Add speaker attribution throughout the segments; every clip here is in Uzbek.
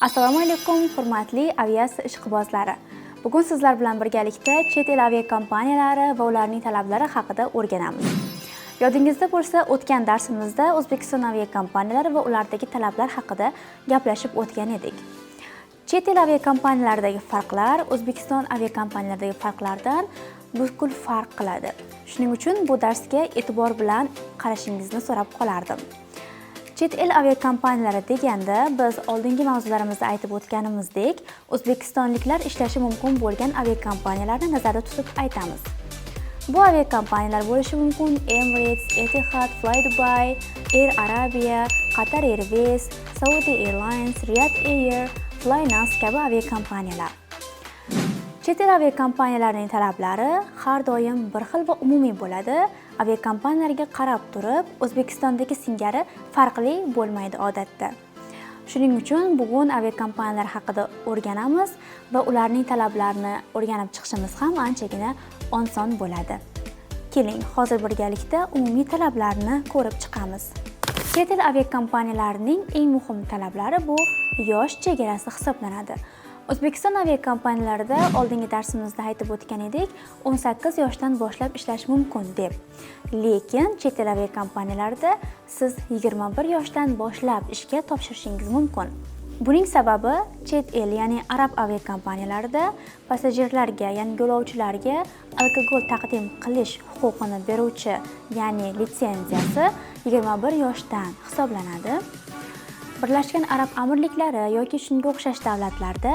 Speaker 1: Assalomu alaykum, hurmatli aviatsiya ishqibozlari. Bugun sizlar bilan birgalikda chet el aviakompaniyalari va ularning talablari haqida o'rganamiz. Yodingizda bo'lsa, o'tgan darsimizda O'zbekiston aviakompaniyalari va ulardagi talablar haqida gaplashib o'tgan edik. Chet el aviakompaniyalaridagi farqlar O'zbekiston aviakompaniyalaridagi farqlardan butkul farq qiladi. Shuning uchun bu darsga e'tibor bilan qarashingizni so'rab qolardim. Chet el aviakompaniyalari deganda biz oldingi mavzularimizda aytib o'tganimizdek, o'zbekistonliklar ishlashi mumkin bo'lgan aviakompaniyalarni nazarda tutib aytamiz. Bu aviakompaniyalar bo'lishi mumkin Emirates, Etihad, Flydubai, Air Arabia, Qatar Airways, Saudi Airlines, Riyadh Air, Flynas kabi aviakompaniyalar. Chet el aviakompaniyalarining talablari har doim bir xil va umumiy bo'ladi. Aviakompaniyalarga qarab turib, O'zbekistondagi singari farqli bo'lmaydi odatda. Shuning uchun bugun aviakompaniyalar haqida o'rganamiz va ularning talablarini o'rganib chiqishimiz ham anchagina oson bo'ladi. Keling, hozir birgalikda umumiy talablarni ko'rib chiqamiz. Chet el aviakompaniyalarining eng muhim talablari bu yosh chegarasi hisoblanadi. O'zbekiston aviakompaniyalarida oldingi darsimizda aytib o'tgan edik, 18 yoshdan boshlab ishlash mumkin deb. Lekin chet el aviakompaniyalarida siz 21 yoshdan boshlab ishga topshirishingiz mumkin. Buning sababi chet el, ya'ni arab aviakompaniyalarida passajirlarga, ya'ni yo'lovchilarga alkogol taqdim qilish huquqini beruvchi, ya'ni litsenziyasi 21 yoshdan hisoblanadi. Birlashgan Arab Amirliklari yoki shunga o'xshash davlatlarda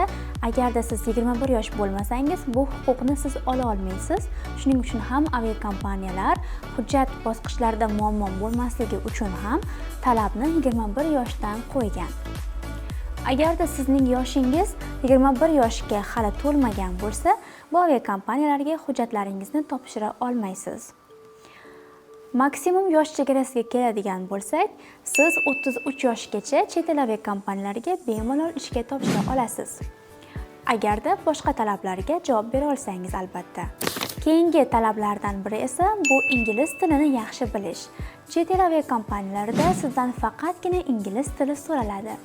Speaker 1: agarda siz 21 yosh bo'lmasangiz, bu huquqni siz ola olmaysiz. Shuning uchun ham aviakompaniyalar hujjat bosqichlarida muammo bo'lmasligi uchun ham talabni 21 yoshdan qo'ygan. Agarda sizning yoshingiz 21 yoshga hali to'lmagan bo'lsa, bu aviakompaniyalarga hujjatlaringizni topshira olmaysiz. Maksimum yosh chegarasiga keladigan bo'lsak, siz 33 yoshgacha chet el aviakompaniyalariga bemalol ishga topshira olasiz. Agarda boshqa talablarga javob bera olsangiz albatta. Keyingi talablardan biri esa bu ingliz tilini yaxshi bilish. Chet el aviakompaniyalarida sizdan faqatgina ingliz tili so'raladi.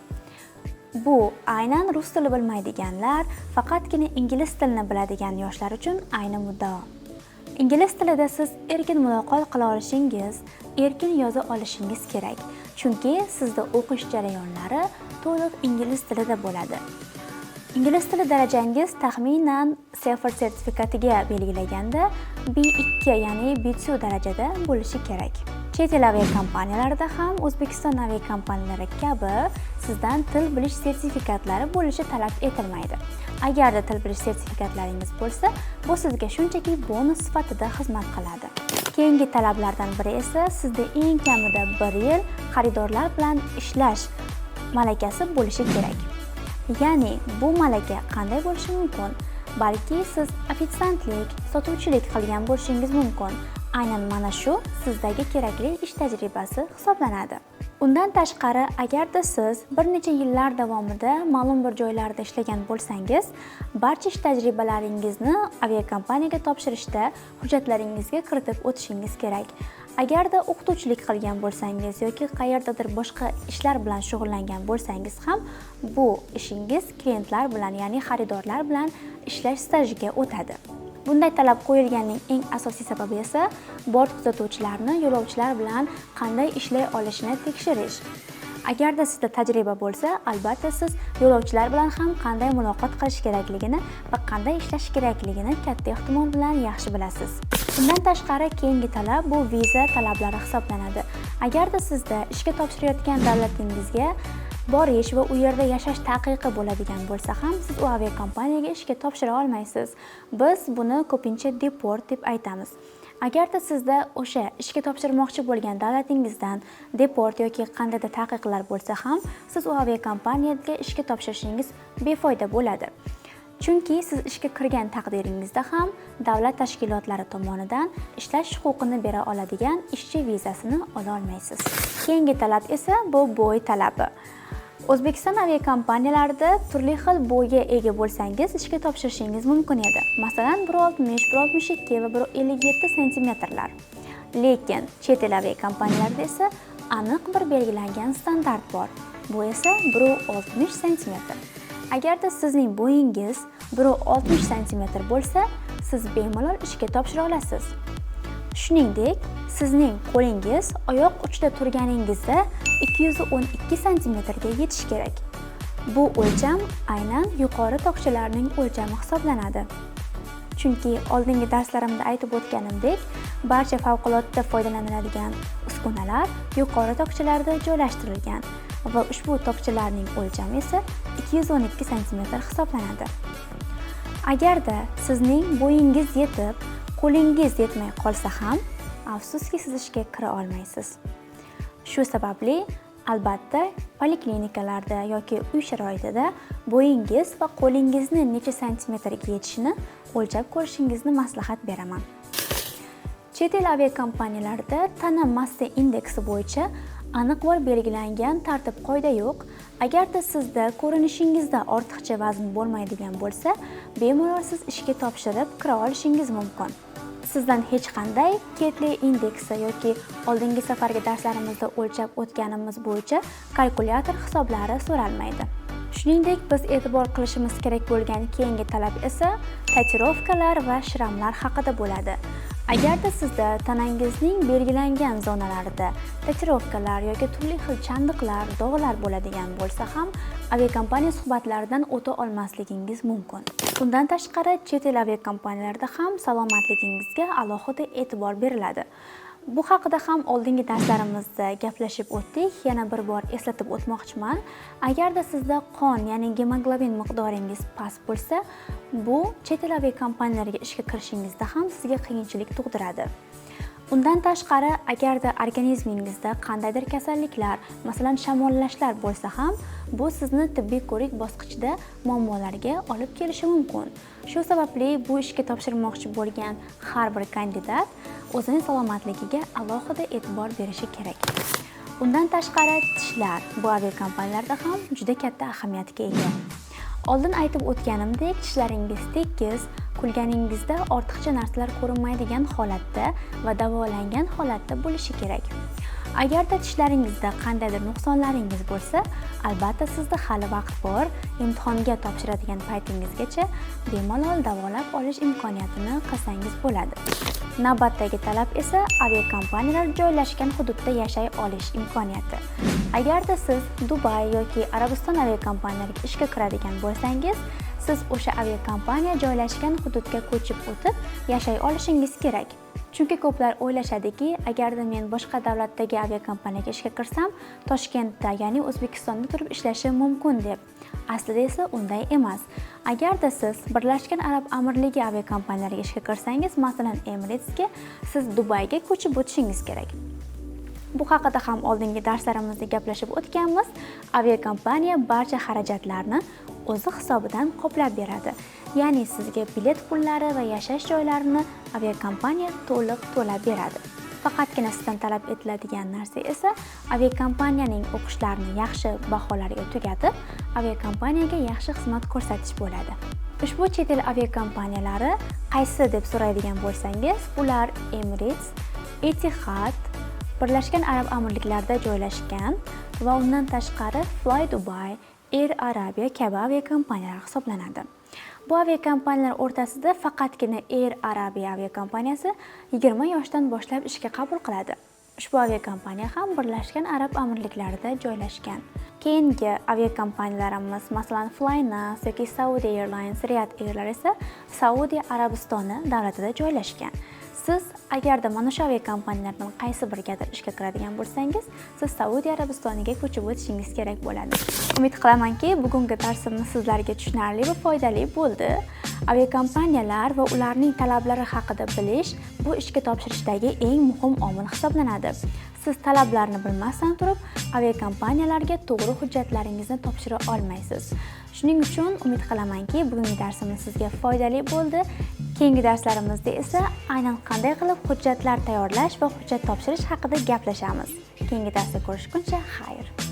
Speaker 1: Bu aynan rus tili bilmaydiganlar, faqatgina ingliz tilini biladigan yoshlar uchun ayni muddao. Ingliz tilida siz erkin muloqot qila olishingiz, erkin yoza olishingiz kerak. Chunki sizda o'qish jarayonlari to'liq ingliz tilida bo'ladi. Ingliz tili darajangiz taxminan TOEFL sertifikatiga belgilaganda B2, ya'ni B2 darajada bo'lishi kerak. Chet el aviakompaniyalarida ham O'zbekiston aviakompaniyalari kabi sizdan til bilish sertifikatlari bo'lishi talab etilmaydi. Agarda til bilish sertifikatlaringiz bo'lsa, bu sizga shunchaki bonus sifatida xizmat qiladi. Keyingi talablardan biri esa sizda eng kamida 1 yil xaridorlar bilan ishlash malakasi bo'lishi kerak. Ya'ni bu malaka qanday bo'lishi mumkin? Balki siz ofitsiantlik, sotuvchilik qilgan bo'lishingiz mumkin. Aynan mana shu sizdagi kerakli ish tajribasi hisoblanadi. Undan tashqari, agarda siz bir necha yillar davomida ma'lum bir joylarda ishlagan bo'lsangiz, barcha ish tajribalaringizni aviakompaniyaga topshirishda hujjatlaringizga kiritib o'tishingiz kerak. Agarda o'qituvchilik qilgan bo'lsangiz yoki qayerdadir boshqa ishlar bilan shug'ullangan bo'lsangiz ham, bu ishingiz klientlar bilan, ya'ni xaridorlar bilan ishlash stajiga o'tadi. Bunday talab qo'yilganining eng asosiy sababi esa bort kuzatuvchilarni yo'lovchilar bilan qanday ishlay olishini tekshirish. Agarda sizda tajriba bo'lsa, albatta siz yo'lovchilar bilan ham qanday muloqot qilish kerakligini va qanday ishlash kerakligini katta ehtimol bilan yaxshi bilasiz. Bundan tashqari, keyingi talab bu viza talablari hisoblanadi. Agarda sizda ishga topshirayotgan davlatingizga borish va u yerda yashash taqiqi bo'ladigan bo'lsa ham, siz u aviakompaniyaga ishga topshira olmaysiz. Biz buni ko'pincha deport deb aytamiz. Agarda sizda o'sha ishga topshirmoqchi bo'lgan davlatingizdan deport yoki qandaydir taqiqlar bo'lsa ham, siz u aviakompaniyaga ishga topshirishingiz befoyda bo'ladi. Chunki siz ishga kirgan taqdiringizda ham davlat tashkilotlari tomonidan ishlash huquqini bera oladigan ishchi vizasini ola olmaysiz. Keyingi talab esa bu bo'y talabi. O'zbekiston aviakompaniyalarida turli xil bo'yga ega bo'lsangiz ishga topshirishingiz mumkin edi. Masalan, 1.60, 1.62 va 1.57 sm. Lekin chet el aviakompaniyalarida esa aniq bir belgilangan standart bor. Bu esa 1,60 cm. Agarda sizning bo'yingiz 1,60 cm bo'lsa, siz bemalol ishga topshira olasiz. Shuningdek, sizning qo'lingiz oyoq uchida turganingizda 212 cm ga yetishi kerak. Bu o'lcham aynan yuqori tokchalarning o'lchami hisoblanadi. Chunki oldingi darslarimda aytib o'tganimdek, barcha favqulodda foydalaniladigan uskunalar yuqori tokchalarda joylashtirilgan va ushbu tokchalarning o'lchami esa 212 cm hisoblanadi. Agarda sizning bo'yingiz yetib, qo'lingiz yetmay qolsa ham, afsuski siz ishga kira olmaysiz. Shu sababli albatta poliklinikalarda yoki uy sharoitida bo'yingiz va qo'lingizni necha santimetrga yetishini o'lchab ko'rishingizni maslahat beraman. Chet el aviakompaniyalarida tana massa indeksi bo'yicha aniq va belgilangan tartib-qoida yo'q. Agarda sizda ko'rinishingizda ortiqcha vazn bo'lmaydigan bo'lsa, bemalol siz ishga topshirib kira olishingiz mumkin. Sizdan hech qanday Ketley indeksi yoki oldingi safargi darslarimizda o'lchab o'tganimiz bo'yicha kalkulyator hisoblari so'ralmaydi. Shuningdek, biz e'tibor qilishimiz kerak bo'lgan keyingi talab esa tatuirovkalar va shramlar haqida bo'ladi. Agarda sizda tanangizning belgilangan zonalarida tatuirovkalar yoki turli xil chandiqlar, dog'lar bo'ladigan bo'lsa ham, aviakompaniya suhbatlaridan o'ta olmasligingiz mumkin. Bundan tashqari, chet el aviakompaniyalarida ham salomatligingizga alohida e'tibor beriladi. Bu haqida ham oldingi darslarimizda gaplashib o'tdik. Yana bir bor eslatib o'tmoqchiman. Agarda sizda qon, ya'ni gemoglobin miqdoringiz past bo'lsa, bu chet el aviakompaniyalariga ishga kirishingizda ham sizga qiyinchilik tug'diradi. Undan tashqari, agarda organizmingizda qandaydir kasalliklar, masalan shamollashlar bo'lsa ham, bu sizni tibbiy ko'rik bosqichida muammolarga olib kelishi mumkin. Shu sababli bu ishga topshirmoqchi bo'lgan har bir kandidat o'zining salomatligiga alohida e'tibor berishi kerak. Undan tashqari, tishlar bu aviakompaniyalarda ham juda katta ahamiyatga ega. Oldin aytib o'tganimdek, tishlaringiz tekis, kulganingizda ortiqcha narsalar ko'rinmaydigan holatda va davolangan holatda bo'lishi kerak. Agarda tishlaringizda qandaydir nuqsonlaringiz bo'lsa, albatta sizda hali vaqt bor. Imtihonga topshiradigan paytingizgacha bemalol davolab olish imkoniyatini qilsangiz bo'ladi. Navbatdagi talab esa aviakompaniyalar joylashgan hududda yashay olish imkoniyati. Agarda siz Dubay yoki Arabiston aviakompaniyalariga ishga kiradigan bo'lsangiz, siz o'sha aviakompaniya joylashgan hududga ko'chib o'tib yashay olishingiz kerak. Chunki ko'plar o'ylashadiki, agarda men boshqa davlatdagi aviakompaniyaga ishga kirsam, Toshkentda, ya'ni O'zbekistonda turib ishlashim mumkin deb. Aslida esa unday emas. Agarda siz Birlashgan Arab Amirligi aviakompaniyalariga ishga kirsangiz, masalan Emiratesga, siz Dubayga ko'chib o'tishingiz kerak. Bu haqida ham oldingi darslarimizda gaplashib o'tganmiz. Aviakompaniya barcha xarajatlarni o'zi hisobidan qoplab beradi. Ya'ni sizga bilet pullari va yashash joylarini aviakompaniya to'liq to'lab beradi. Faqatgina sizdan talab etiladigan narsa esa aviakompaniyaning o'qishlarini yaxshi baholarga tugatib, aviakompaniyaga yaxshi xizmat ko'rsatish bo'ladi. Ushbu chet el aviakompaniyalari qaysi deb so'raydigan bo'lsangiz, ular Emirates, Etihad, Birlashgan Arab Amirliklarida joylashgan va undan tashqari Fly Dubai, Air Arabia kabi aviakompaniyalar hisoblanadi. Bu aviakompaniyalar o'rtasida faqatgina Air Arabia aviakompaniyasi 20 yoshdan boshlab ishga qabul qiladi. Ushbu aviakompaniya ham Birlashgan Arab Amirliklarida joylashgan. Keyingi aviakompaniyalarimiz, masalan Flynas yoki Saudi Airlines, Riyad Airlar esa Saudiya Arabistoni davlatida joylashgan. Siz agarda mana shu aviakompaniyalardan qaysi birigadir ishga kiradigan bo'lsangiz, siz Saudiya Arabistoniga ko'chib o'tishingiz kerak bo'ladi. Umid qilamanki, bugungi darsimiz sizlarga tushunarli va foydali bo'ldi. Aviakompaniyalar va ularning talablari haqida bilish bu ishga topshirishdagi eng muhim omil hisoblanadi. Siz talablarni bilmasdan turib, aviakompaniyalarga to'g'ri hujjatlaringizni topshira olmaysiz. Shuning uchun umid qilamanki, bugungi darsimiz sizga foydali bo'ldi. Keyingi darslarimizda esa aynan qanday qilib hujjatlar tayyorlash va hujjat topshirish haqida gaplashamiz. Keyingi darsda ko'rishguncha xayr.